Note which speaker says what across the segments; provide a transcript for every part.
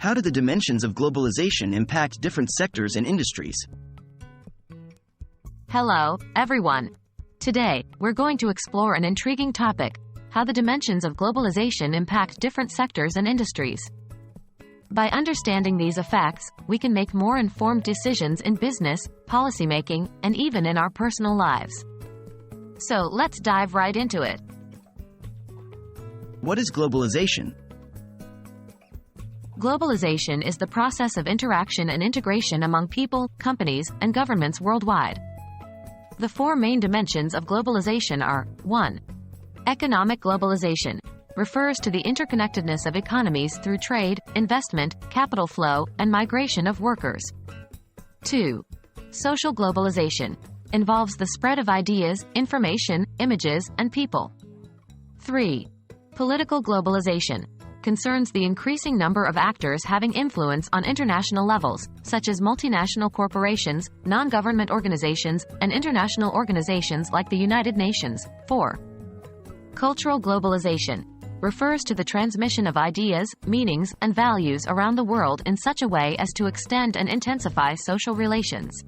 Speaker 1: How do the dimensions of globalization impact different sectors and industries?
Speaker 2: Hello, everyone. Today, we're going to explore an intriguing topic: how the dimensions of globalization impact different sectors and industries. By understanding these effects, we can make more informed decisions in business, policymaking, and even in our personal lives. So let's dive right into it.
Speaker 1: What is globalization?
Speaker 2: Globalization is the process of interaction and integration among people, companies, and governments worldwide. The four main dimensions of globalization are: 1. Economic globalization refers to the interconnectedness of economies through trade, investment, capital flow, and migration of workers. 2. Social globalization involves the spread of ideas, information, images, and people. 3. Political globalization concerns the increasing number of actors having influence on international levels, such as multinational corporations, non-government organizations, and international organizations like the United Nations. 4. Cultural globalization refers to the transmission of ideas, meanings, and values around the world in such a way as to extend and intensify social relations.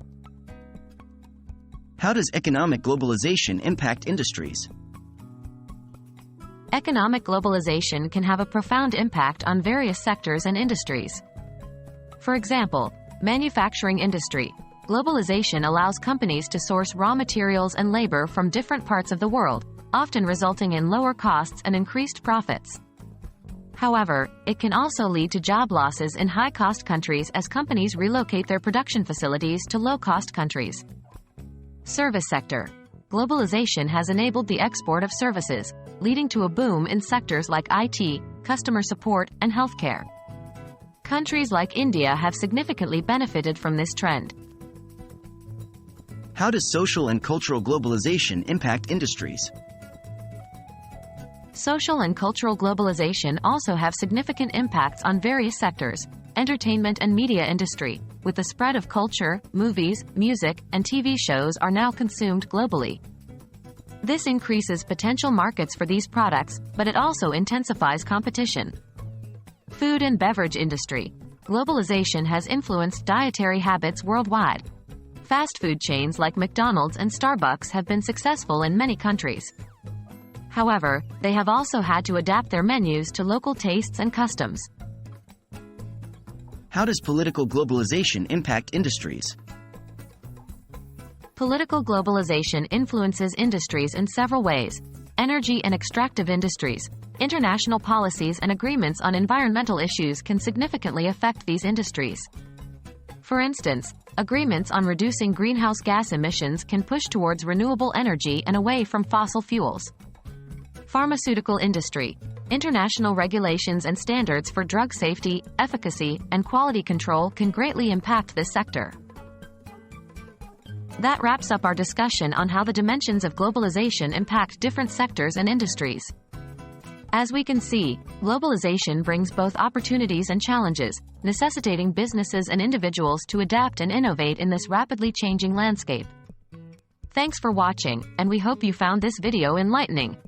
Speaker 1: How does economic globalization impact industries?
Speaker 2: Economic globalization can have a profound impact on various sectors and industries. For example, manufacturing industry. Globalization allows companies to source raw materials and labor from different parts of the world, often resulting in lower costs and increased profits. However, it can also lead to job losses in high-cost countries as companies relocate their production facilities to low-cost countries. Service sector. Globalization has enabled the export of services, leading to a boom in sectors like IT, customer support, and healthcare. Countries like India have significantly benefited from this trend.
Speaker 1: How does social and cultural globalization impact industries?
Speaker 2: Social and cultural globalization also have significant impacts on various sectors. Entertainment and media industry. With the spread of culture, movies, music, and TV shows are now consumed globally. This increases potential markets for these products, but it also intensifies competition. Food and beverage industry. Globalization has influenced dietary habits worldwide. Fast food chains like McDonald's and Starbucks have been successful in many countries. However, they have also had to adapt their menus to local tastes and customs.
Speaker 1: How does political globalization impact industries?
Speaker 2: Political globalization influences industries in several ways. Energy and extractive industries. International policies and agreements on environmental issues can significantly affect these industries. For instance, agreements on reducing greenhouse gas emissions can push towards renewable energy and away from fossil fuels. Pharmaceutical industry. International regulations and standards for drug safety, efficacy, and quality control can greatly impact this sector. That wraps up our discussion on how the dimensions of globalization impact different sectors and industries. As we can see, globalization brings both opportunities and challenges, necessitating businesses and individuals to adapt and innovate in this rapidly changing landscape. Thanks for watching, and we hope you found this video enlightening.